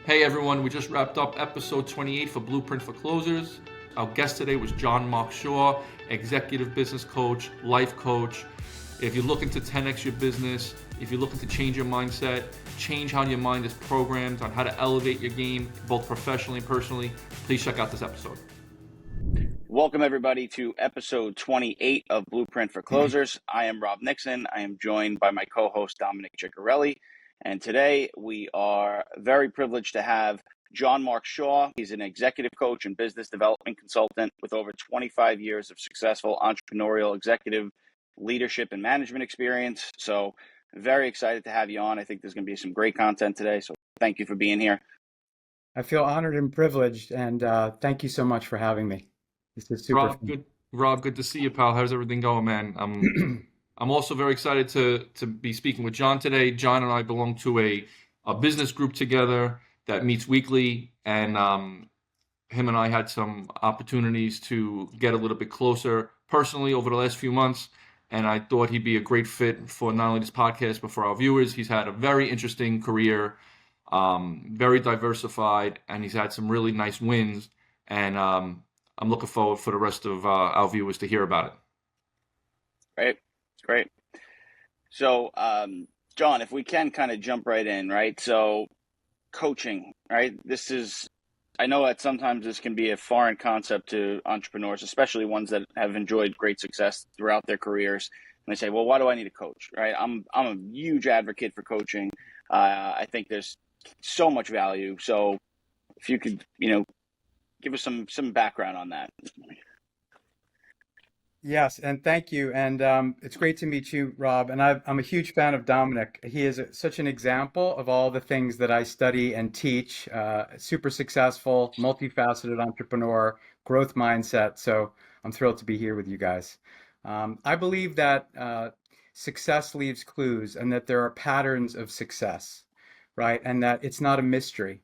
Hey everyone, we just wrapped up episode 28 for Blueprint for Closers. Our guest today was John Mark Shaw, executive business coach, life coach. If you're looking to 10x your business, if you're looking to change your mindset, change how your mind is programmed on how to elevate your game, both professionally and personally, please check out this episode. Welcome, everybody, to episode 28 of Blueprint for Closers. I am Rob Nixon. I am joined by my co-host, Dominick Ciccarelli. And today we are very privileged to have John Mark Shaw. He's an executive coach and business development consultant with over 25 years of successful entrepreneurial, executive leadership, and management experience. So very excited to have you on. I think there's going to be some great content today. So thank you for being here. I feel honored and privileged, and thank you so much for having me. This is super Rob, fun. good to see you, pal. How's everything going, man? I'm also very excited to be speaking with John today. John and I belong to a business group together that meets weekly, and him and I had some opportunities to get a little bit closer personally over the last few months, and I thought he'd be a great fit for not only this podcast but for our viewers. He's had a very interesting career, very diversified, and he's had some really nice wins, and I'm looking forward for the rest of our viewers to hear about it. Right? It's great. So, John, if we can kind of jump right in, right? So, coaching, right? I know that sometimes this can be a foreign concept to entrepreneurs, especially ones that have enjoyed great success throughout their careers. And they say, well, why do I need a coach, right? I'm a huge advocate for coaching. I think there's so much value. So, if you could, give us some background on that. Yes, and thank you. And it's great to meet you, Rob. And I'm a huge fan of Dominic. He is such an example of all the things that I study and teach. Super successful, multifaceted entrepreneur, growth mindset. So I'm thrilled to be here with you guys. I believe that success leaves clues and that there are patterns of success, right? And that it's not a mystery.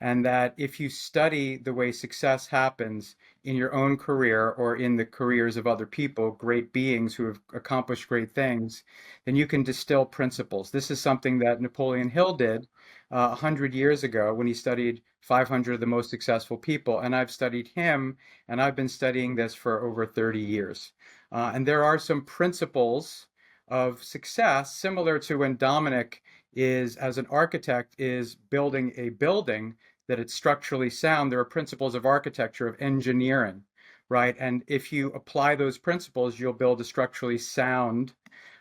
And that if you study the way success happens in your own career or in the careers of other people, great beings who have accomplished great things, then you can distill principles. This is something that Napoleon Hill did 100 years ago when he studied 500 of the most successful people. And I've studied him, and I've been studying this for over 30 years. And there are some principles of success similar to when Dominic is, as an architect, is building a building that it's structurally sound. There are principles of architecture, of engineering, right? And if you apply those principles, you'll build a structurally sound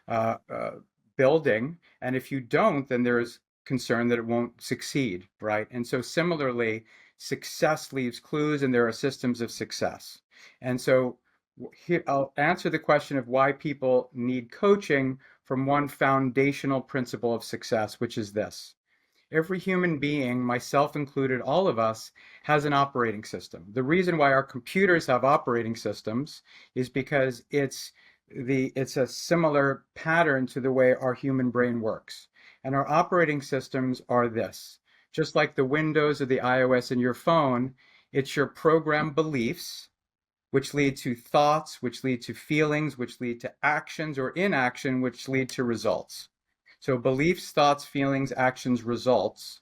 uh, uh, building. And if you don't, then there's concern that it won't succeed, right? And so similarly, success leaves clues, and there are systems of success. And so here, I'll answer the question of why people need coaching from one foundational principle of success, which is this. Every human being, myself included, all of us, has an operating system. The reason why our computers have operating systems is because it's a similar pattern to the way our human brain works. And our operating systems are this. Just like the Windows or the iOS in your phone, it's your program beliefs, which lead to thoughts, which lead to feelings, which lead to actions or inaction, which lead to results. So beliefs, thoughts, feelings, actions, results.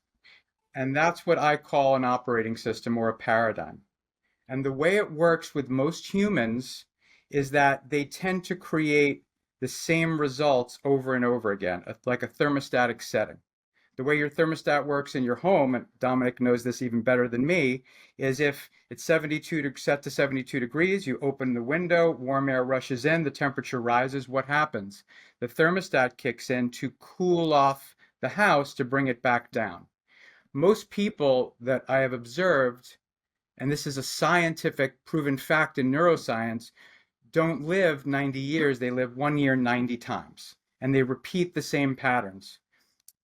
And that's what I call an operating system or a paradigm. And the way it works with most humans is that they tend to create the same results over and over again, like a thermostatic setting. The way your thermostat works in your home, and Dominic knows this even better than me, is if it's set to 72 degrees, you open the window, warm air rushes in, the temperature rises. What happens? The thermostat kicks in to cool off the house to bring it back down. Most people that I have observed, and this is a scientific proven fact in neuroscience, don't live 90 years, they live 1 year 90 times, and they repeat the same patterns.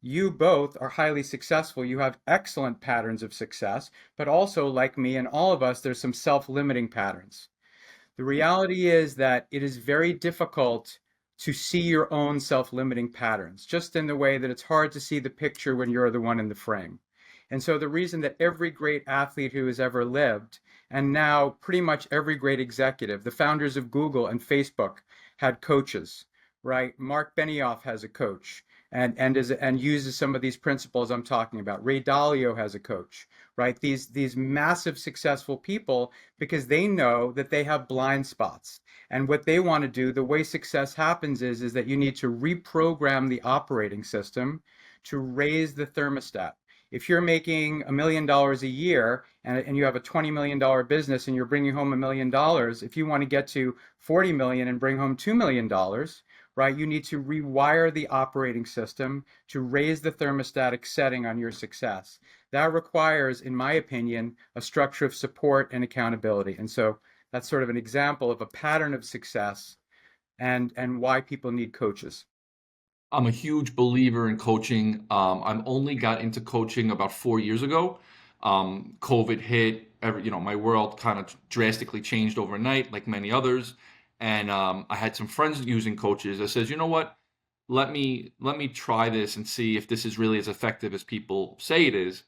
You both are highly successful. You have excellent patterns of success, but also, like me and all of us, there's some self-limiting patterns. The reality is that it is very difficult to see your own self-limiting patterns, just in the way that it's hard to see the picture when you're the one in the frame. And so the reason that every great athlete who has ever lived, and now pretty much every great executive, the founders of Google and Facebook had coaches, right? Mark Benioff has a coach. and uses some of these principles I'm talking about. Ray Dalio has a coach, right? These massive successful people, because they know that they have blind spots. And what they want to do, the way success happens is that you need to reprogram the operating system to raise the thermostat. If you're making $1 million a year and you have a $20 million business and you're bringing home $1 million, if you want to get to 40 million and bring home $2 million, right, you need to rewire the operating system to raise the thermostatic setting on your success. That requires, in my opinion, a structure of support and accountability. And so that's sort of an example of a pattern of success and why people need coaches. I'm a huge believer in coaching. I only got into coaching about 4 years ago. COVID hit, my world kind of drastically changed overnight, like many others. And I had some friends using coaches that says, you know what, let me try this and see if this is really as effective as people say it is.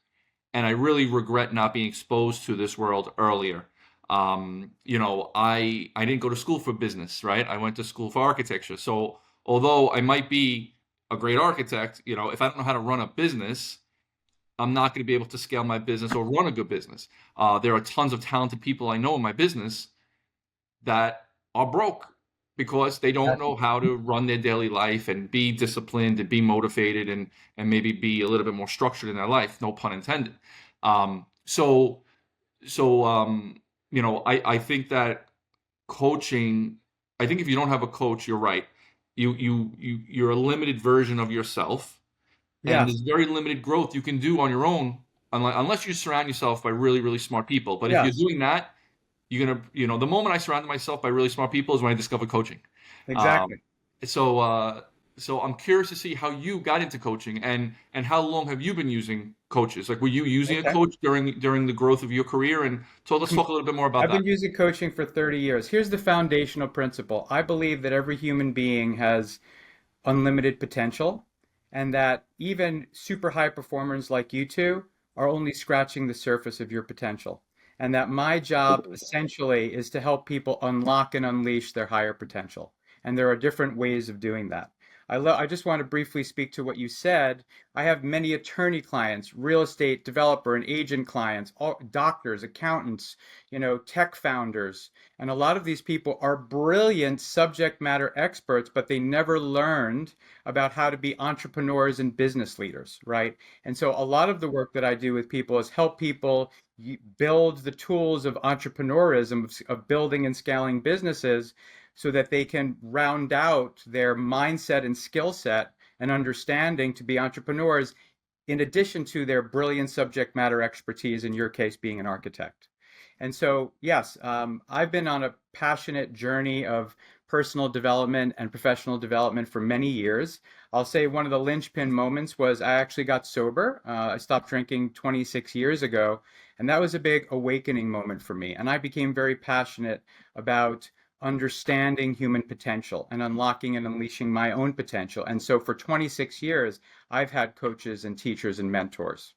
And I really regret not being exposed to this world earlier. I didn't go to school for business, right? I went to school for architecture. So although I might be a great architect, if I don't know how to run a business, I'm not going to be able to scale my business or run a good business. There are tons of talented people I know in my business that are broke because they don't know how to run their daily life and be disciplined and be motivated and maybe be a little bit more structured in their life, no pun intended. Um, so I think that coaching, I think if you don't have a coach, you're right. You're a limited version of yourself, and Yes, there's very limited growth you can do on your own unless you surround yourself by really, really smart people. But if you're yes, doing that, you're gonna, the moment I surrounded myself by really smart people is when I discovered coaching. Um, exactly. so so I'm curious to see how you got into coaching and how long have you been using coaches? Like, were you using a Okay. coach during the growth of your career? And so let's talk a little bit more about I've that. been using coaching for 30 years. Here's the foundational principle. I believe that every human being has unlimited potential, and that even super high performers like you two are only scratching the surface of your potential. And that my job essentially is to help people unlock and unleash their higher potential. And there are different ways of doing that. I just want to briefly speak to what you said. I have many attorney clients, real estate developer and agent clients, all, doctors, accountants, tech founders. And a lot of these people are brilliant subject matter experts, but they never learned about how to be entrepreneurs and business leaders, right? And so a lot of the work that I do with people is help people build the tools of entrepreneurism, of building and scaling businesses so that they can round out their mindset and skill set and understanding to be entrepreneurs in addition to their brilliant subject matter expertise, in your case, being an architect. And so, yes, I've been on a passionate journey of personal development and professional development for many years. I'll say one of the linchpin moments was I actually got sober. I stopped drinking 26 years ago, and that was a big awakening moment for me. And I became very passionate about understanding human potential and unlocking and unleashing my own potential. And so for 26 years, I've had coaches and teachers and mentors,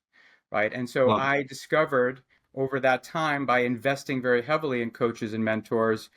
right? And so Love it. I discovered over that time by investing very heavily in coaches and mentors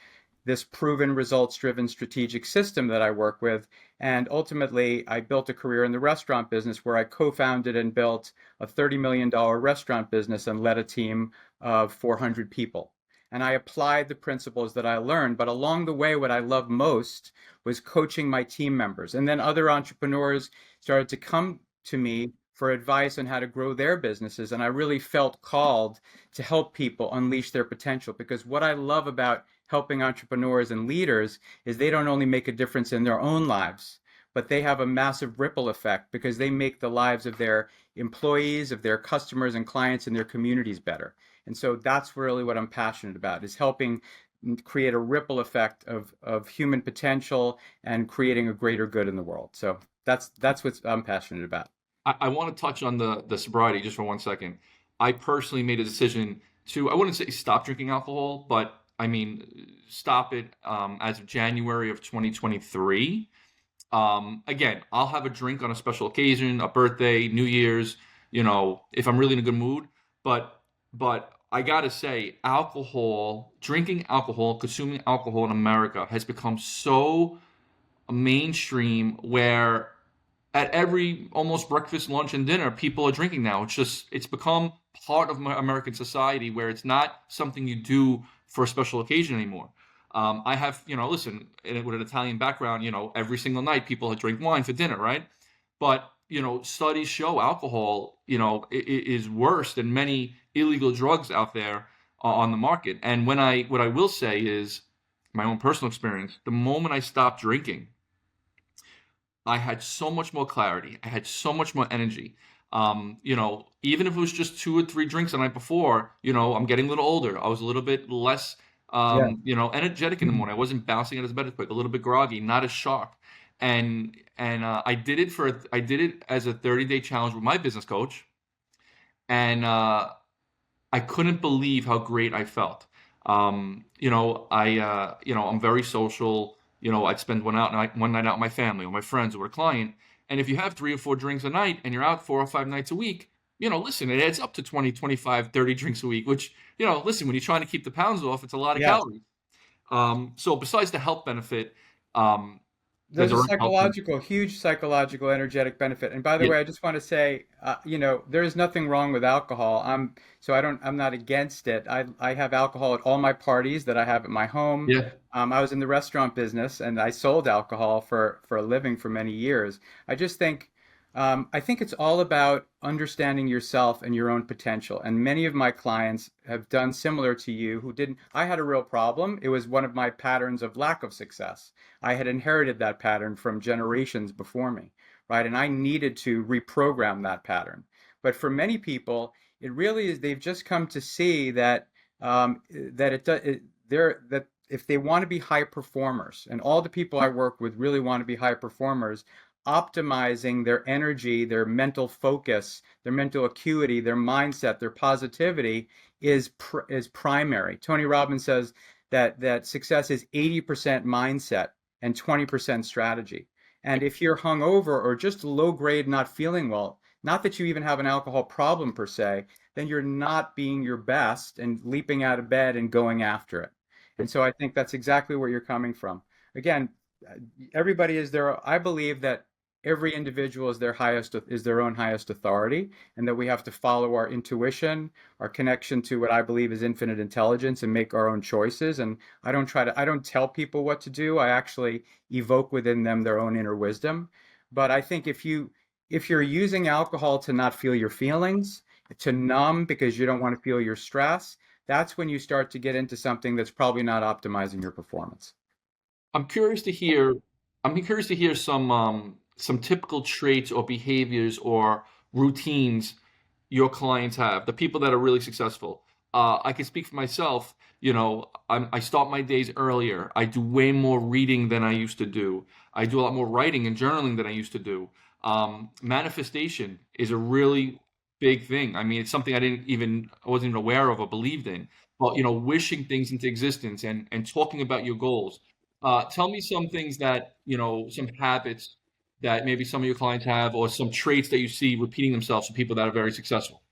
this proven results driven strategic system that I work with. And ultimately, I built a career in the restaurant business where I co founded and built a $30 million restaurant business and led a team of 400 people. And I applied the principles that I learned. But along the way, what I loved most was coaching my team members. And then other entrepreneurs started to come to me for advice on how to grow their businesses. And I really felt called to help people unleash their potential, because what I love about helping entrepreneurs and leaders is they don't only make a difference in their own lives, but they have a massive ripple effect because they make the lives of their employees, of their customers and clients and their communities better. And so that's really what I'm passionate about, is helping create a ripple effect of human potential and creating a greater good in the world. So that's what I'm passionate about. I want to touch on the sobriety just for 1 second. I personally made a decision to, I wouldn't say stop drinking alcohol, but I mean, stop it as of January of 2023. Again, I'll have a drink on a special occasion, a birthday, New Year's, if I'm really in a good mood. But I gotta say, drinking alcohol, consuming alcohol in America has become so mainstream where at every almost breakfast, lunch, and dinner, people are drinking now. It's become part of American society where it's not something you do for a special occasion anymore. I have, listen, with an Italian background, every single night people drink wine for dinner, right? But, studies show alcohol, is worse than many illegal drugs out there on the market. And what I will say is my own personal experience, the moment I stopped drinking, I had so much more clarity. I had so much more energy. Even if it was just 2 or 3 drinks the night before, I'm getting a little older. I was a little bit less, Yeah. energetic in the morning. I wasn't bouncing out of bed as quick, a little bit groggy, not as sharp. And I did it as a 30-day challenge with my business coach, and I couldn't believe how great I felt. I'm very social. I'd spend one night out with my family or my friends or a client. And if you have 3 or 4 drinks a night and you're out 4 or 5 nights a week, listen, it adds up to 20, 25, 30 drinks a week, which, listen, when you're trying to keep the pounds off, it's a lot of Yes. calories. So besides the health benefit, um, there's There's a a health benefit. huge psychological, energetic benefit. And by the Yeah, way, I just want to say, there is nothing wrong with alcohol. I'm not against it. I have alcohol at all my parties that I have at my home. yeah. I was in the restaurant business and I sold alcohol for a living for many years. I just think, I think it's all about understanding yourself and your own potential. And many of my clients have done similar to you who didn't. I had a real problem. It was one of my patterns of lack of success. I had inherited that pattern from generations before me, right? And I needed to reprogram that pattern. But for many people, it really is, they've just come to see that that that if they want to be high performers, and all the people I work with really want to be high performers, optimizing their energy, their mental focus, their mental acuity, their mindset, their positivity is primary. Tony Robbins says that success is 80% mindset and 20% strategy. And if you're hungover or just low grade, not feeling well, not that you even have an alcohol problem per se, then you're not being your best and leaping out of bed and going after it. And so I think that's exactly where you're coming from. Again, everybody is there. I believe that every individual is their own highest authority, and that we have to follow our intuition, our connection to what I believe is infinite intelligence, and make our own choices. And I don't tell people what to do. I actually evoke within them their own inner wisdom. But I think if you're using alcohol to not feel your feelings, to numb because you don't want to feel your stress, that's when you start to get into something that's probably not optimizing your performance. I'm curious to hear. I'm curious to hear some typical traits or behaviors or routines your clients have. The people that are really successful. I can speak for myself. I start my days earlier. I do way more reading than I used to do. I do a lot more writing and journaling than I used to do. Manifestation is a really big thing. I mean, it's something I wasn't even aware of or believed in. But wishing things into existence and talking about your goals. Tell me some things that, some habits that maybe some of your clients have, or some traits that you see repeating themselves for people that are very successful.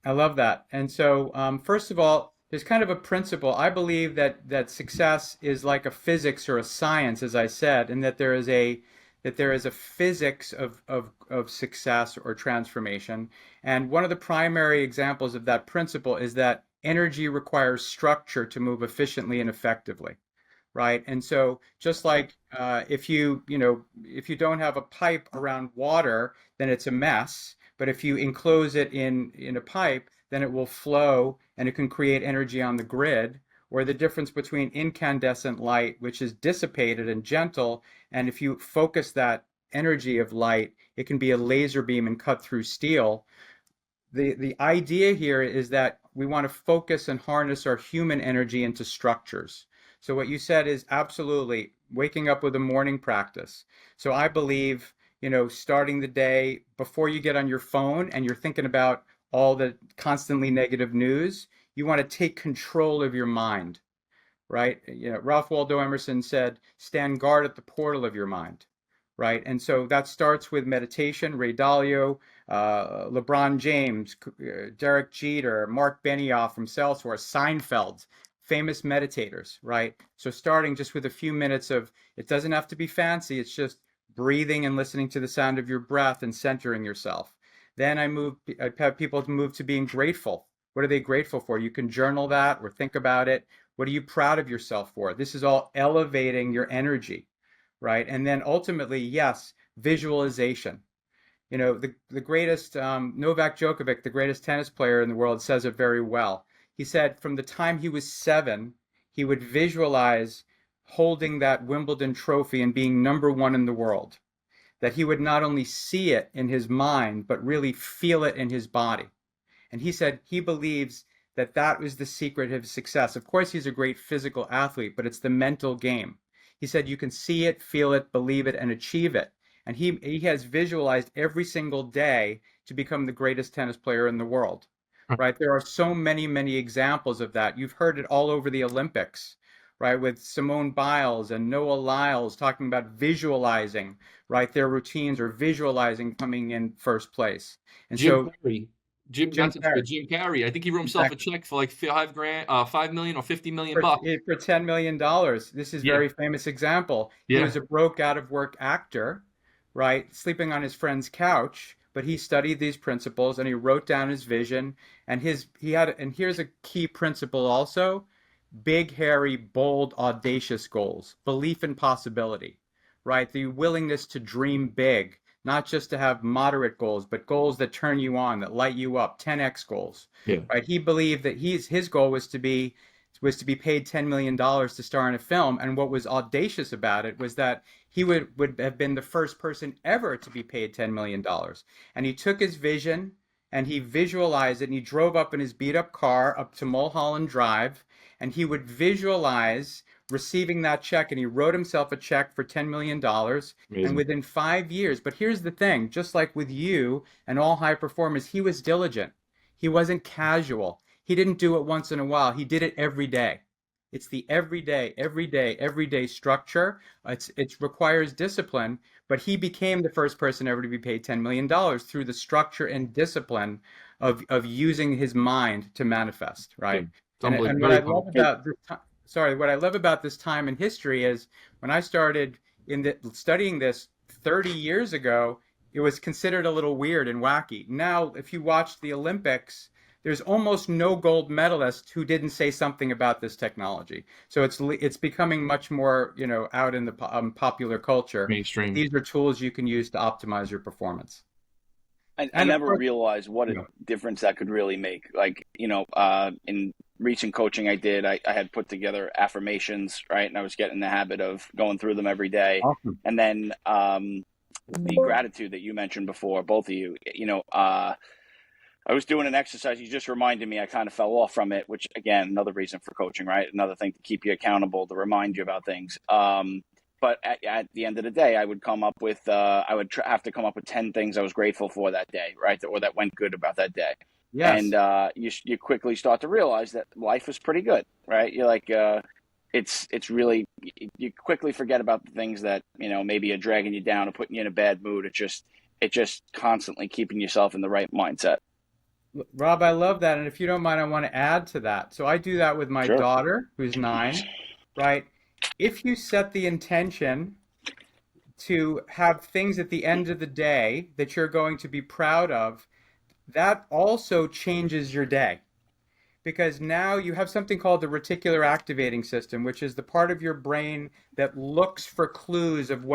I love that. And so, first of all, there's kind of a principle. I believe that success is like a physics or a science, as I said, and that there is a physics of success or transformation. And one of the primary examples of that principle is that energy requires structure to move efficiently and effectively, right? And so just like if you don't have a pipe around water, then it's a mess. But if you enclose it in a pipe, then it will flow and it can create energy on the grid. Or the difference between incandescent light, which is dissipated and gentle, and if you focus that energy of light, it can be a laser beam and cut through steel. The idea here is that we want to focus and harness our human energy into structures. So what you said is absolutely waking up with a morning practice. So I believe, starting the day before you get on your phone and you're thinking about all the constantly negative news, you want to take control of your mind, right? Ralph Waldo Emerson said, stand guard at the portal of your mind, right? And so that starts with meditation. Ray Dalio, LeBron James, Derek Jeter, Mark Benioff from Salesforce, Seinfeld, famous meditators, right? So starting just with a few minutes of, it doesn't have to be fancy, it's just breathing and listening to the sound of your breath and centering yourself. Then I have people to move to being grateful. What are they grateful for? You can journal that or think about it. What are you proud of yourself for? This is all elevating your energy, right? And then ultimately, yes, visualization. You know, the greatest Novak Djokovic, the greatest tennis player in the world, says it very well. He said from the time he was 7, he would visualize holding that Wimbledon trophy and being #1 in the world. That he would not only see it in his mind, but really feel it in his body. And he said he believes that that was the secret of his success. Of course, he's a great physical athlete, but it's the mental game. He said you can see it, feel it, believe it, and achieve it. And he has visualized every single day to become the greatest tennis player in the world, right? There are so many, many examples of that. You've heard it all over the Olympics, right? With Simone Biles and Noah Lyles talking about visualizing, right? Their routines or visualizing coming in first place. And Jim so Carrey. Jim, Jim that's Carrey, Jim Carrey. I think he wrote himself a exactly. check for like 5 grand, 5 million or 50 million For, bucks. for $10 million. This is a Yeah, very famous example. He yeah, was a broke out of work actor, right? Sleeping on his friend's couch, but he studied these principles and he wrote down his vision and and here's a key principle also: big, hairy, bold, audacious goals, belief in possibility, right? The willingness to dream big, not just to have moderate goals, but goals that turn you on, that light you up, 10x goals, yeah. right? He believed that his goal was to be paid $10 million to star in a film. And what was audacious about it was that he would have been the first person ever to be paid $10 million. And he took his vision and he visualized it and he drove up in his beat up car up to Mulholland Drive and he would visualize receiving that check and he wrote himself a check for $10 million. And Amazing. within 5 years, but here's the thing, just like with you and all high performers, he was diligent. He wasn't casual. He didn't do it once in a while. He did it every day. It's the everyday, everyday, everyday structure. It requires discipline, but he became the first person ever to be paid $10 million through the structure and discipline of using his mind to manifest, Yeah, right? it's And unbelievable. what I Very love powerful. about this time, sorry, what I love about this time in history is when I started studying this 30 years ago, it was considered a little weird and wacky. Now, if you watch the Olympics, there's almost no gold medalist who didn't say something about this technology. So it's becoming much more, out in the popular culture. Mainstream. These are tools you can use to optimize your performance. I And of never course, realized what a you know, difference that could really make. Like, in recent coaching I had put together affirmations, right? And I was getting in the habit of going through them every day. awesome. And then the gratitude that you mentioned before, both of you, I was doing an exercise. You just reminded me, I kind of fell off from it, which again, another reason for coaching, right? Another thing to keep you accountable, to remind you about things. But at the end of the day, I would come up with, have to come up with 10 things I was grateful for that day, right? Or that went good about that day. And Yes. you quickly start to realize that life is pretty good, right? You're like, it's really, you quickly forget about the things that, maybe are dragging you down or putting you in a bad mood. It's just constantly keeping yourself in the right mindset. Rob, I love that. And if you don't mind, I want to add to that. So I do that with my Sure. daughter, who's 9, right? If you set the intention to have things at the end of the day that you're going to be proud of, that also changes your day because now you have something called the reticular activating system, which is the part of your brain that looks for clues of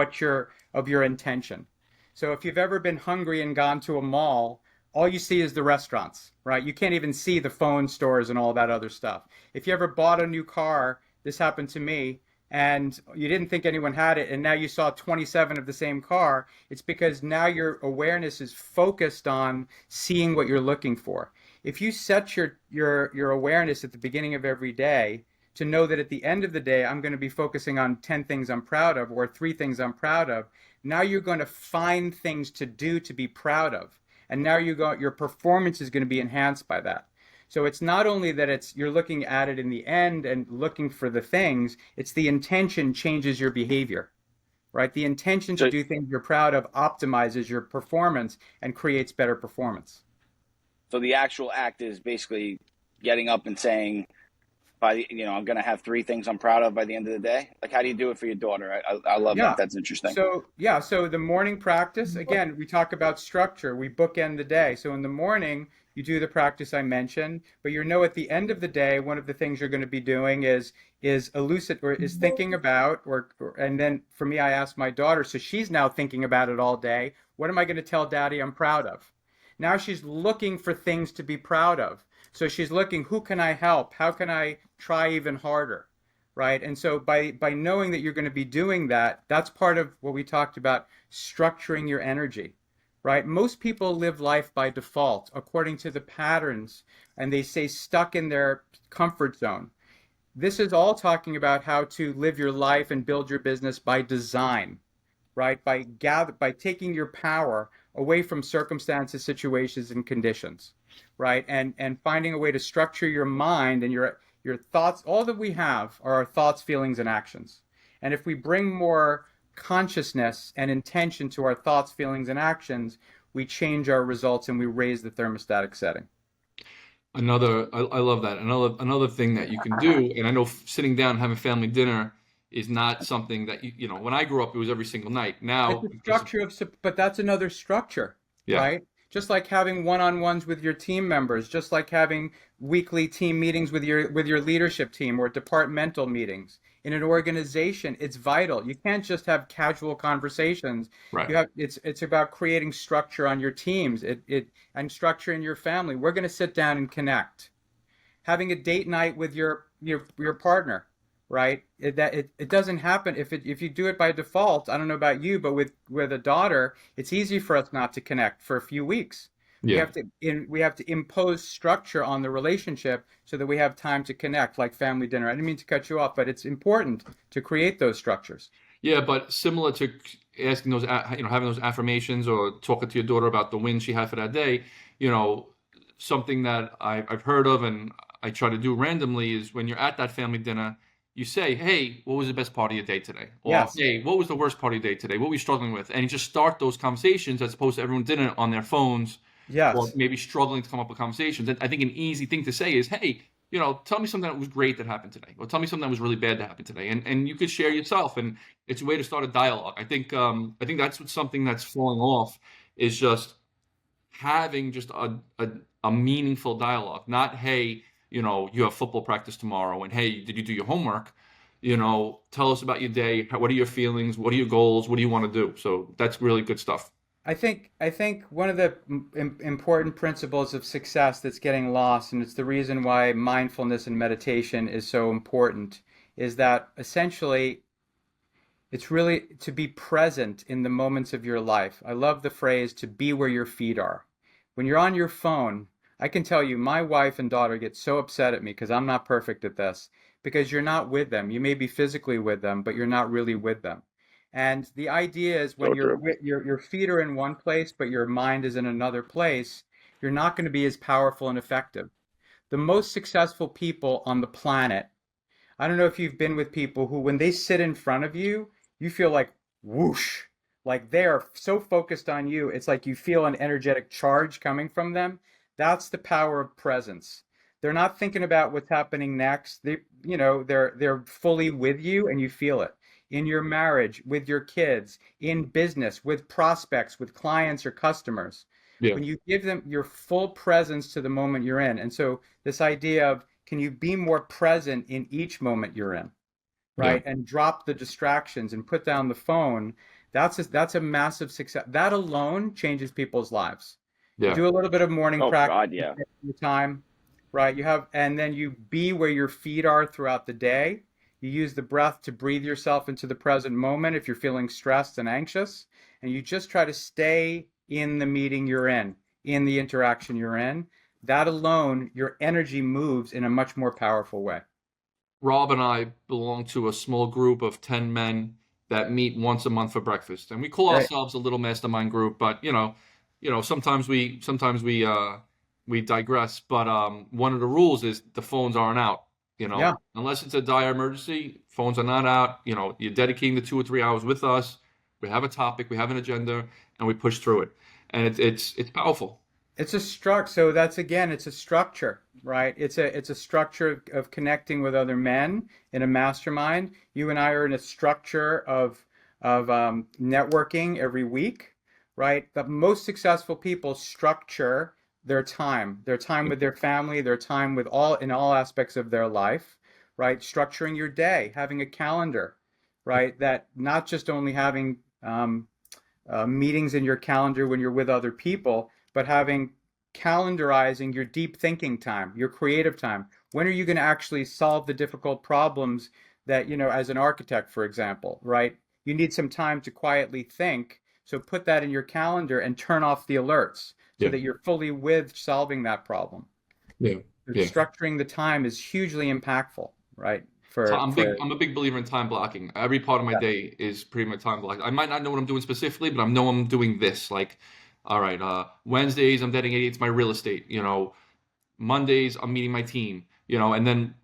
your intention. So if you've ever been hungry and gone to a mall, all you see is the restaurants, right? You can't even see the phone stores and all that other stuff. If you ever bought a new car, this happened to me, and you didn't think anyone had it, and now you saw 27 of the same car, it's because now your awareness is focused on seeing what you're looking for. If you set your awareness at the beginning of every day to know that at the end of the day I'm going to be focusing on 10 things I'm proud of or 3 things I'm proud of, now you're going to find things to do to be proud of. And now your performance is going to be enhanced by that. So it's not only that you're looking at it in the end and looking for the things, it's the intention changes your behavior, right? The intention to So, do things you're proud of optimizes your performance and creates better performance. so the actual act is basically getting up and saying, I'm going to have 3 things I'm proud of by the end of the day. Like, how do you do it for your daughter? I love Yeah. that. That's interesting. So the morning practice, again, we talk about structure. We bookend the day. So in the morning, you do the practice I mentioned, but at the end of the day, one of the things you're going to be doing is elucid or is thinking about and then for me, I ask my daughter, so she's now thinking about it all day. What am I going to tell Daddy I'm proud of? Now she's looking for things to be proud of. So she's looking, who can I help? How can I try even harder? Right? And so by knowing that you're going to be doing that, that's part of what we talked about, structuring your energy. Right? Most people live life by default, according to the patterns, and they stay stuck in their comfort zone. This is all talking about how to live your life and build your business by design, right? By taking your power away from circumstances, situations, and conditions, right? And finding a way to structure your mind and your thoughts. All that we have are our thoughts, feelings, and actions. And if we bring more consciousness and intention to our thoughts, feelings, and actions, we change our results and we raise the thermostatic setting. I love that. Another thing that you can do, and I know sitting down and having family dinner is not something that when I grew up, it was every single night. Now, It's a structure but that's another structure, yeah, right? Just like having one-on-ones with your team members, just like having weekly team meetings with your leadership team or departmental meetings. In an organization, it's vital. You can't just have casual conversations. right. It's about creating structure on your teams, and structure in your family. We're going to sit down and connect. Having a date night with your partner, right? It doesn't happen if you do it by default. I don't know about you, but with a daughter, it's easy for us not to connect for a few weeks. Yeah. We have to impose structure on the relationship so that we have time to connect, like family dinner. I didn't mean to cut you off, but it's important to create those structures. Yeah, but similar to asking those, having those affirmations or talking to your daughter about the wins she had for that day, something that I've heard of and I try to do randomly is when you're at that family dinner, you say, hey, what was the best part of your day today? Or, Yes. hey, what was the worst part of your day today? What were you struggling with? And you just start those conversations as opposed to everyone dinner on their phones or Yes. maybe struggling to come up with conversations. And I think an easy thing to say is, hey, tell me something that was great that happened today, or tell me something that was really bad that happened today. And you could share yourself, and it's a way to start a dialogue. I think that's something that's falling off is just having just a meaningful dialogue. Not, hey, you have football practice tomorrow, and hey, did you do your homework? Tell us about your day. What are your feelings? What are your goals? What do you want to do? So that's really good stuff. I think one of the important principles of success that's getting lost, and it's the reason why mindfulness and meditation is so important, is that essentially it's really to be present in the moments of your life. I love the phrase to be where your feet are. When you're on your phone, I can tell you my wife and daughter get so upset at me because I'm not perfect at this, because you're not with them. You may be physically with them, but you're not really with them. And the idea is when So true. your feet are in one place, but your mind is in another place, you're not going to be as powerful and effective. The most successful people on the planet, I don't know if you've been with people who, when they sit in front of you, you feel like whoosh, like they are so focused on you. It's like you feel an energetic charge coming from them. That's the power of presence. They're not thinking about what's happening next. They're fully with you and you feel it in your marriage, with your kids, in business, with prospects, with clients or customers. Yeah. When you give them your full presence to the moment you're in. And so this idea of, can you be more present in each moment you're in, right? Yeah. And drop the distractions and put down the phone. That's a massive success. That alone changes people's lives. You Yeah. do a little bit of morning Oh practice God, yeah. your time, right? And then you be where your feet are throughout the day. You use the breath to breathe yourself into the present moment if you're feeling stressed and anxious. And you just try to stay in the meeting you're in the interaction you're in. That alone, your energy moves in a much more powerful way. Rob and I belong to a small group of 10 men that meet once a month for breakfast. And we call Right. ourselves a little mastermind group, but sometimes we digress. But one of the rules is the phones aren't out. Yeah. Unless it's a dire emergency, phones are not out. You're dedicating the 2 or 3 hours with us. We have a topic, we have an agenda, and we push through it. And it's powerful. It's a so that's again, it's a structure, right? It's a structure of connecting with other men in a mastermind. You and I are in a structure of networking every week, right? The most successful people structure their time with their family, their time with all in all aspects of their life, right? Structuring your day, having a calendar, right? That not just only having meetings in your calendar when you're with other people, but having calendarizing your deep thinking time, your creative time. When are you going to actually solve the difficult problems that, as an architect, for example, right? You need some time to quietly think. So put that in your calendar and turn off the alerts so Yeah, that you're fully with solving that problem. yeah, yeah. Structuring the time is hugely impactful, right? For I'm a big believer in time blocking. Every part of my yeah, day is pretty much time blocked. I might not know what I'm doing specifically, but I know I'm doing this. Like, all right, Wednesdays I'm dedicated to my real estate. Mondays I'm meeting my team. And then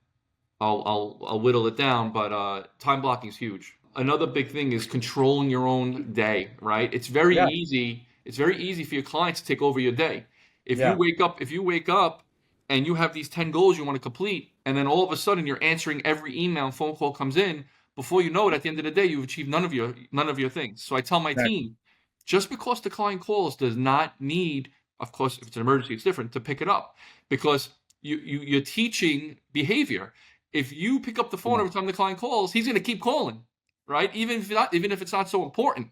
I'll whittle it down. But time blocking is huge. Another big thing is controlling your own day. Right? It's very yeah, easy. It's very easy for your clients to take over your day. yeah, If you wake up and you have these 10 goals you want to complete, and then all of a sudden you're answering every email and phone call comes in, before you know it, at the end of the day, you've achieved none of your things. So I tell my right, team, just because the client calls does not need, of course, if it's an emergency, it's different, to pick it up, because you're teaching behavior. If you pick up the phone yeah, every time the client calls, he's going to keep calling, right? Even if it's not so important.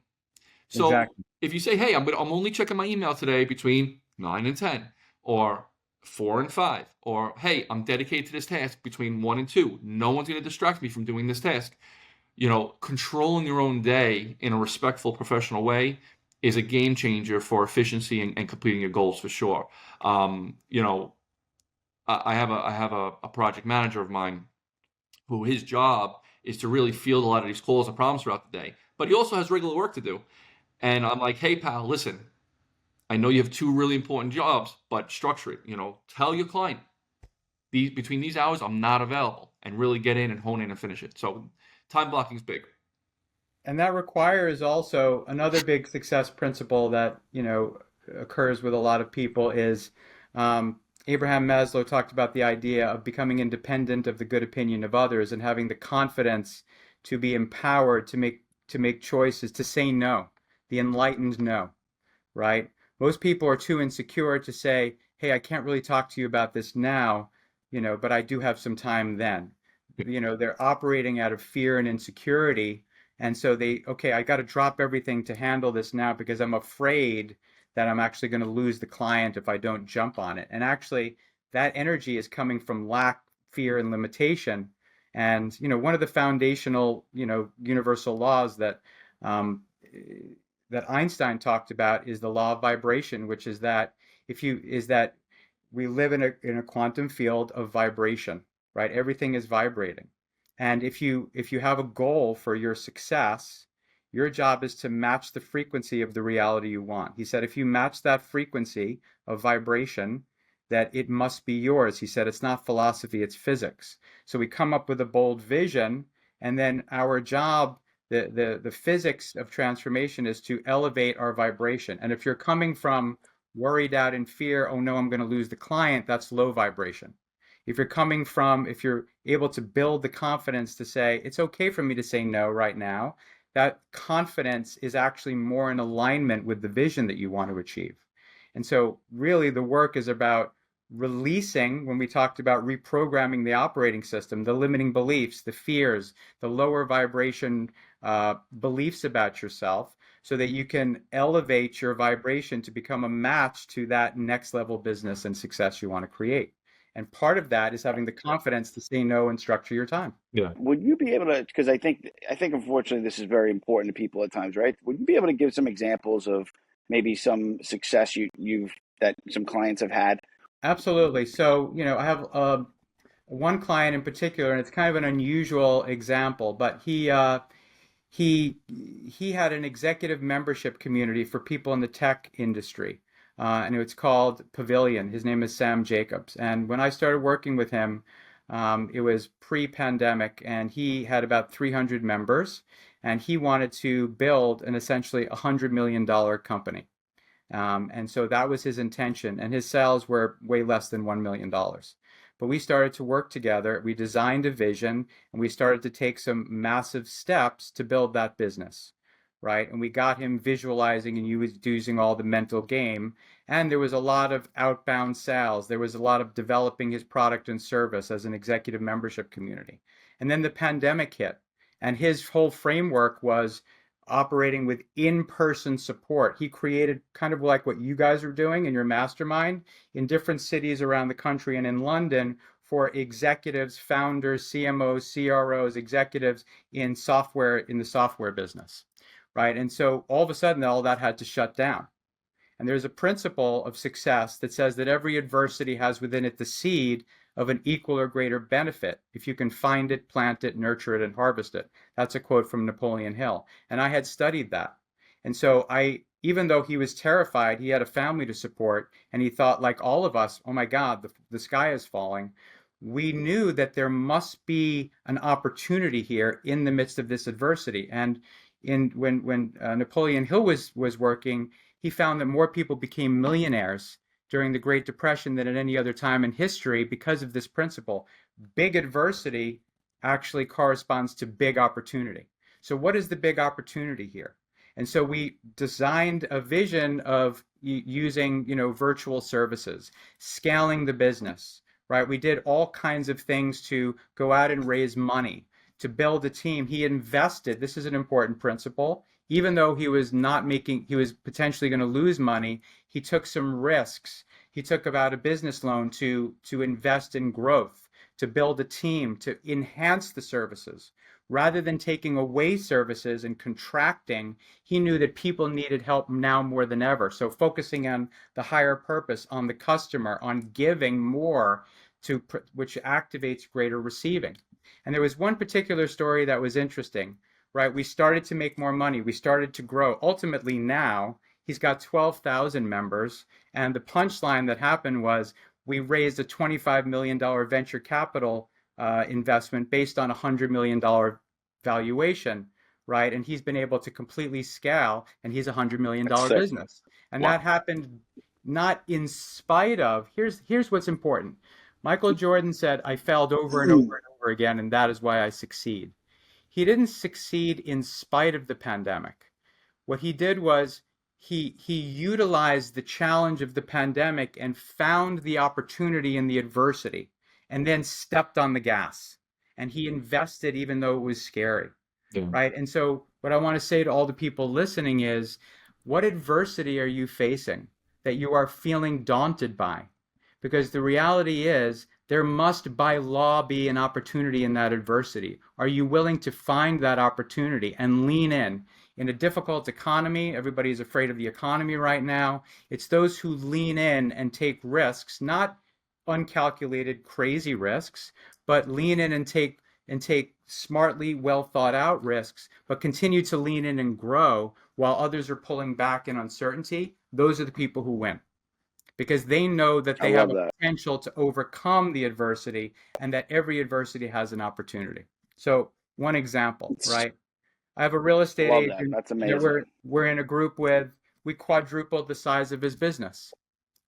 So exactly. if you say, "Hey, I'm only checking my email today between 9 and 10, or 4 and 5, or hey, I'm dedicated to this task between 1 and 2. No one's going to distract me from doing this task." Controlling your own day in a respectful, professional way is a game changer for efficiency and completing your goals for sure. Um, you know, I have a project manager of mine who his job is to really field a lot of these calls and problems throughout the day, but he also has regular work to do. And I'm like, "Hey, pal, listen, I know you have two really important jobs, but structure it. Tell your client between these hours I'm not available, and really get in and hone in and finish it." So time blocking is big. And that requires also another big success principle that, occurs with a lot of people is Abraham Maslow talked about the idea of becoming independent of the good opinion of others and having the confidence to be empowered to make choices, to say no, the enlightened no, right? Most people are too insecure to say, "Hey, I can't really talk to you about this now, but I do have some time then." They're operating out of fear and insecurity. And so okay, I got to drop everything to handle this now because I'm afraid that I'm actually going to lose the client if I don't jump on it. And actually, that energy is coming from lack, fear, and limitation. And, one of the foundational, universal laws um, that Einstein talked about is the law of vibration, which is that we live in a quantum field of vibration, right? Everything is vibrating. And if you have a goal for your success, your job is to match the frequency of the reality you want. He said if you match that frequency of vibration, that it must be yours. He said it's not philosophy, it's physics. So we come up with a bold vision, and then our job, the physics of transformation is to elevate our vibration. And if you're coming from worry, doubt, and fear, "Oh no, I'm going to lose the client," that's low vibration. If you're able to build the confidence to say, "It's okay for me to say no right now," that confidence is actually more in alignment with the vision that you want to achieve. And so really the work is about releasing, when we talked about reprogramming the operating system, the limiting beliefs, the fears, the lower vibration beliefs about yourself, so that you can elevate your vibration to become a match to that next level business and success you want to create. And part of that is having the confidence to say no and structure your time. Yeah. Would you be able to, because I think unfortunately this is very important to people at times, right? Would you be able to give some examples of maybe some success you've that some clients have had? Absolutely. So, I have one client in particular, and it's kind of an unusual example, but he had an executive membership community for people in the tech industry, and it's called Pavilion. His name is Sam Jacobs. And when I started working with him, it was pre-pandemic, and he had about 300 members, and he wanted to build an essentially $100 million company. And so that was his intention. And his sales were way less than $1 million. But we started to work together. We designed a vision and we started to take some massive steps to build that business, right? And we got him visualizing and he was using all the mental game. And there was a lot of outbound sales. There was a lot of developing his product and service as an executive membership community. And then the pandemic hit. And his whole framework was operating with in-person support. He created kind of like what you guys are doing in your mastermind in different cities around the country and in London for executives, founders, CMOs, CROs, executives in software, in the software business, right? And so all of a sudden, all that had to shut down. And there's a principle of success that says that every adversity has within it the seed of an equal or greater benefit if you can find it, plant it, nurture it, and harvest it. That's a quote from Napoleon Hill. And I had studied that. And so even though he was terrified, he had a family to support, and he thought, like all of us, oh my God, the sky is falling. We knew that there must be an opportunity here in the midst of this adversity. And when Napoleon Hill was working, he found that more people became millionaires during the Great Depression than at any other time in history because of this principle. Big adversity actually corresponds to big opportunity. So what is the big opportunity here? And so we designed a vision of using, virtual services, scaling the business, right? We did all kinds of things to go out and raise money, to build a team. He invested, this is an important principle, even though he was potentially going to lose money, he took some risks. He took about a business loan to invest in growth, to build a team, to enhance the services. Rather than taking away services and contracting, he knew that people needed help now more than ever. So focusing on the higher purpose, on the customer, on giving more, which activates greater receiving. And there was one particular story that was interesting. Right, we started to make more money. We started to grow. Ultimately, now he's got 12,000 members. And the punchline that happened was we raised a $25 million venture capital investment based on a $100 million valuation, right? And he's been able to completely scale, and he's a $100 million business. And that happened not in spite of. Here's what's important. Michael Jordan said, "I failed over and over and over again, and that is why I succeed." He didn't succeed in spite of the pandemic. What he did was he utilized the challenge of the pandemic and found the opportunity in the adversity and then stepped on the gas. And he invested even though it was scary, right? And so what I want to say to all the people listening is, what adversity are you facing that you are feeling daunted by? Because the reality is, there must by law be an opportunity in that adversity. Are you willing to find that opportunity and lean in? In a difficult economy, everybody's afraid of the economy right now. It's those who lean in and take risks, not uncalculated, crazy risks, but lean in and take smartly, well thought out risks, but continue to lean in and grow while others are pulling back in uncertainty. Those are the people who win, because they know that they have a potential to overcome the adversity and that every adversity has an opportunity. So one example, right? I have a real estate agent That's amazing. we're in a group with. We quadrupled the size of his business,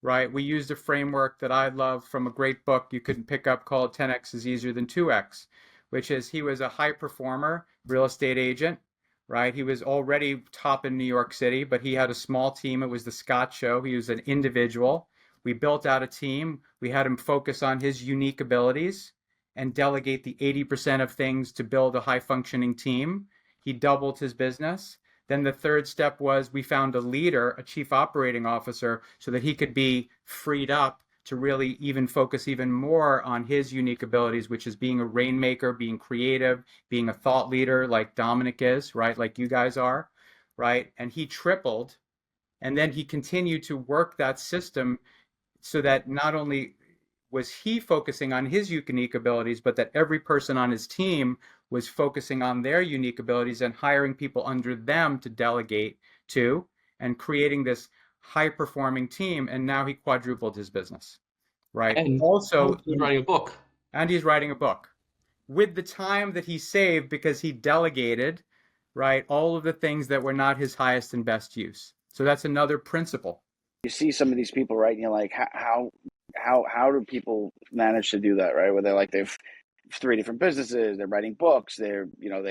right? We used a framework that I love from a great book you could pick up called 10X is Easier Than 2X, which is he was a high performer real estate agent, right? He was already top in New York City, but he had a small team. It was the Scott Show. He was an individual. We built out a team. We had him focus on his unique abilities and delegate the 80% of things to build a high functioning team. He doubled his business. Then the third step was we found a leader, a chief operating officer, so that he could be freed up to really even focus even more on his unique abilities, which is being a rainmaker, being creative, being a thought leader like Dominick is, right? Like you guys are, right? And he tripled. And then he continued to work that system so that not only was he focusing on his unique abilities, but that every person on his team was focusing on their unique abilities and hiring people under them to delegate to and creating this high performing team. And now he quadrupled his business, right? And also he's writing a book. And he's writing a book with the time that he saved because he delegated, right, all of the things that were not his highest and best use. So that's another principle, you see some of these people, right? And you're like, how do people manage to do that, right? Where they're like, they've 3 different businesses, they're writing books, they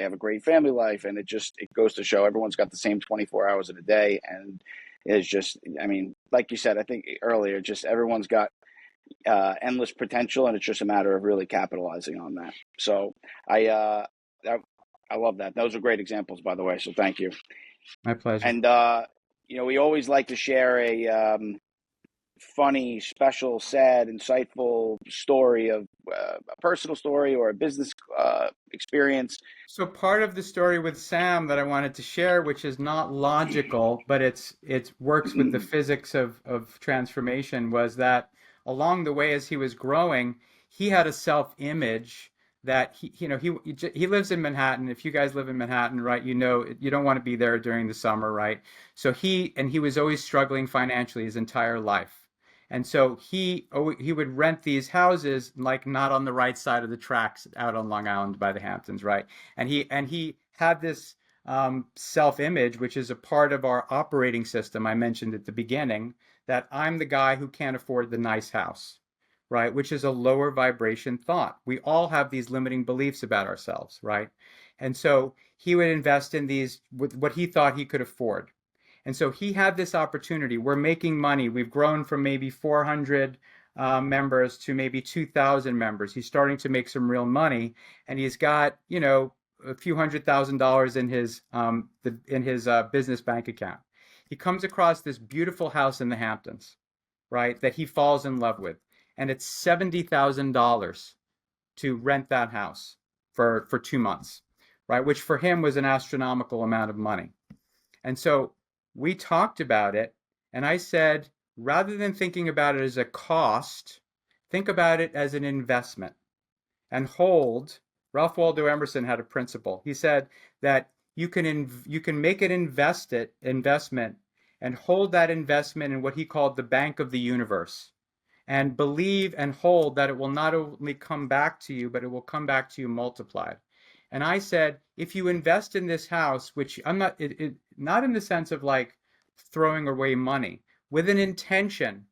have a great family life, and it goes to show everyone's got the same 24 hours in a day, and it's just, I mean, like you said, I think earlier, just everyone's got endless potential, and it's just a matter of really capitalizing on that. So I love that. Those are great examples, by the way. So thank you. My pleasure. And we always like to share a funny, special, sad, insightful story of a personal story or a business experience. So part of the story with Sam that I wanted to share, which is not logical, but it works with the physics of transformation, was that along the way as he was growing, he had a self-image that he lives in Manhattan. If you guys live in Manhattan, right, you don't want to be there during the summer, right? So he was always struggling financially his entire life. And so he would rent these houses like not on the right side of the tracks out on Long Island by the Hamptons, right? And he had this self-image, which is a part of our operating system I mentioned at the beginning, that I'm the guy who can't afford the nice house, right? Which is a lower vibration thought. We all have these limiting beliefs about ourselves, right? And so he would invest in these with what he thought he could afford. And so he had this opportunity. We're making money. We've grown from maybe 400 members to maybe 2,000 members. He's starting to make some real money, and he's got, a few $100,000 in his business bank account. He comes across this beautiful house in the Hamptons, right, that he falls in love with, and it's $70,000 to rent that house for 2 months, right, which for him was an astronomical amount of money. And so we talked about it, and I said, rather than thinking about it as a cost, think about it as an investment and hold. Ralph Waldo Emerson had a principle. He said that you can make an investment and hold that investment in what he called the bank of the universe, and believe and hold that it will not only come back to you, but it will come back to you multiplied. And I said, if you invest in this house, which I'm not, not in the sense of like throwing away money, with an intention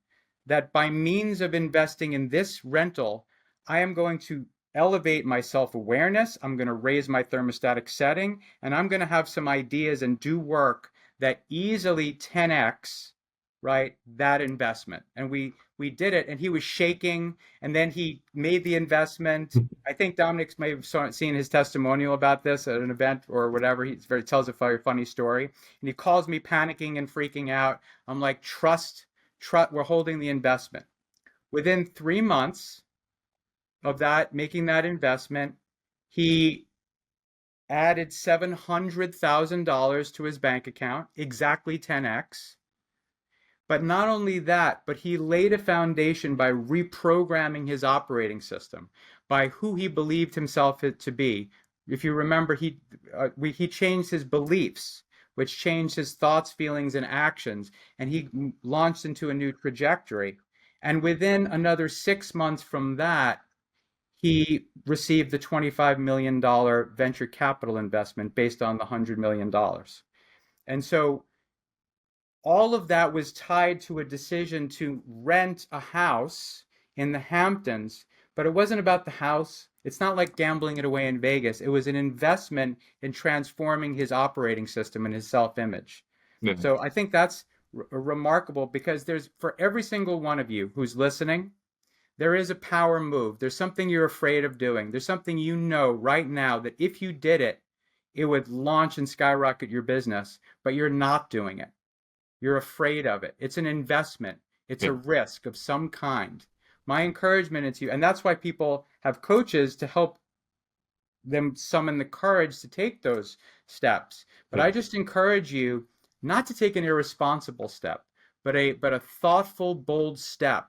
that by means of investing in this rental, I am going to elevate my self-awareness, I'm going to raise my thermostatic setting, and I'm going to have some ideas and do work that easily 10x, right, that investment. And we did it, and he was shaking, and then he made the investment. I think Dominick may have seen his testimonial about this at an event or whatever. He tells a very funny story, and he calls me panicking and freaking out. I'm like, trust, we're holding the investment. Within 3 months of that, making that investment, he added $700,000 to his bank account, exactly 10x. But not only that, but he laid a foundation by reprogramming his operating system, by who he believed himself to be. If you remember, he changed his beliefs, which changed his thoughts, feelings, and actions, and he launched into a new trajectory. And within another 6 months from that, he received the $25 million venture capital investment based on the $100 million. And so all of that was tied to a decision to rent a house in the Hamptons, but it wasn't about the house. It's not like gambling it away in Vegas. It was an investment in transforming his operating system and his self-image. Yeah. So I think that's remarkable, because for every single one of you who's listening, there is a power move. There's something you're afraid of doing. There's something you know right now that if you did it, it would launch and skyrocket your business, but you're not doing it. You're afraid of it. It's an investment. It's a risk of some kind. My encouragement is to you, and that's why people have coaches to help them summon the courage to take those steps. But I just encourage you not to take an irresponsible step, but a thoughtful, bold step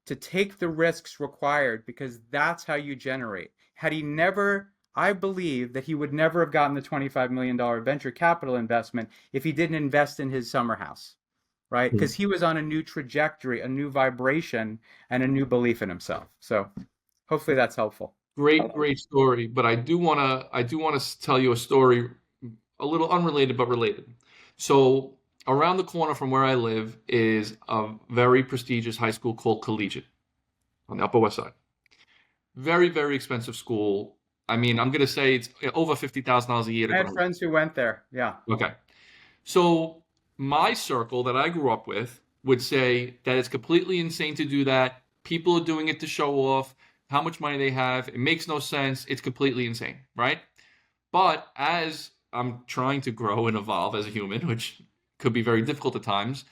to take the risks required, because that's how you generate. Had he never, I believe that he would never have gotten the $25 million venture capital investment if he didn't invest in his summer house, right? Because he was on a new trajectory, a new vibration, and a new belief in himself. So hopefully that's helpful. Great story. But I do want to tell you a story, a little unrelated but related. So around the corner from where I live is a very prestigious high school called Collegiate on the Upper West Side. Very, very expensive school. I mean, I'm going to say it's over $50,000 a year to I go had to. friends who went there. Yeah. Okay. So my circle that I grew up with would say that it's completely insane to do that. People are doing it to show off how much money they have. It makes no sense. It's completely insane, right? But as I'm trying to grow and evolve as a human, which could be very difficult at times,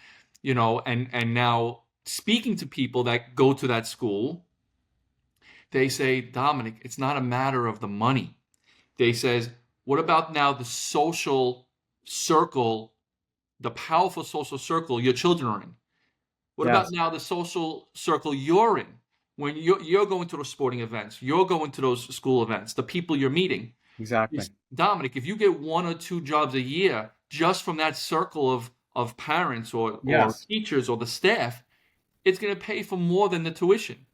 and now speaking to people that go to that school, they say, Dominic, it's not a matter of the money. They says, what about now the social circle, the powerful social circle your children are in? What about Yes. now the social circle you're in? When you're going to those sporting events, you're going to those school events, the people you're meeting. Exactly. Dominic, if you get 1 or 2 jobs a year just from that circle of parents or Yes. teachers or the staff, it's going to pay for more than the tuition.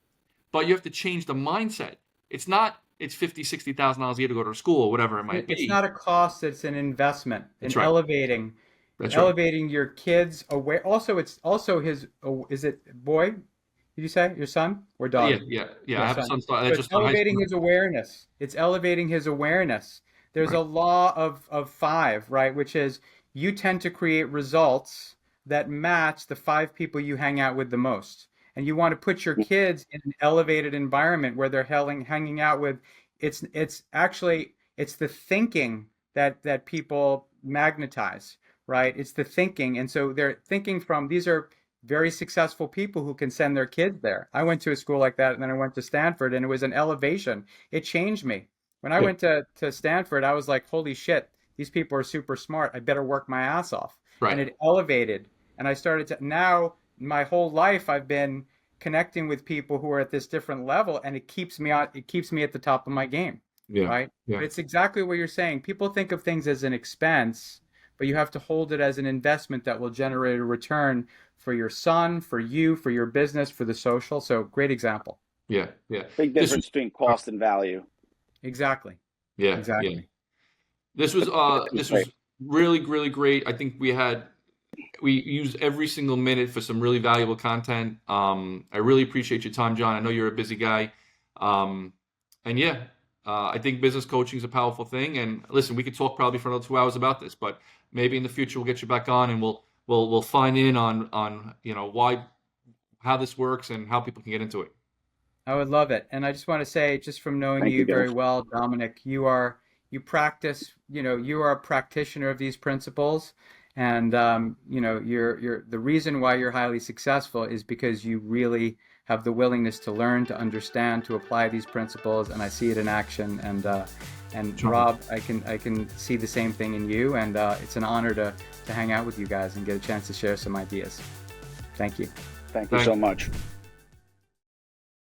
But you have to change the mindset. It's not it's $50,000-$60,000 a year to go to school or whatever it might It's be. not a cost, it's an investment That's in right. elevating That's right. your kids aware. Also, it's also his, is it boy? Did you say your son or Yeah, daughter? yeah, yeah. I Your have a son. son So that it's just started high elevating school. his awareness. It's elevating his awareness. There's Right. a law of five, right? Which is you tend to create results that match the 5 people you hang out with the most. And you want to put your kids in an elevated environment where they're hanging out with. It's actually it's the thinking that people magnetize, right? It's the thinking, and so they're thinking from these are very successful people who can send their kids there. I went to a school like that, and then I went to Stanford, and it was an elevation. It changed me. When I Yeah, went to Stanford, I was like, holy shit, these people are super smart. I better work my ass off. And right. it elevated. And I started to, now my whole life, I've been connecting with people who are at this different level, and it keeps me at the top of my game, Yeah, right? yeah, But it's exactly what you're saying. People think of things as an expense, but you have to hold it as an investment that will generate a return for your son, for you, for your business, for the social. So great example. yeah, yeah. Big This difference was, between cost and value. Exactly. yeah, yeah. Exactly. This Great. was really, really great. I think we used every single minute for some really valuable content. I really appreciate your time, John. I know you're a busy guy. And yeah, I think business coaching is a powerful thing. And listen, we could talk probably for another 2 hours about this, but maybe in the future we'll get you back on and we'll fine in on how this works and how people can get into it. I would love it. And I just want to say, just from knowing Thank you, you very guys. well, Dominic, you practice, you are a practitioner of these principles. And, you're the reason why you're highly successful is because you really have the willingness to learn, to understand, to apply these principles. And I see it in action. And John, Rob, I can see the same thing in you. And it's an honor to hang out with you guys and get a chance to share some ideas. Thank you. Thank you thank so much.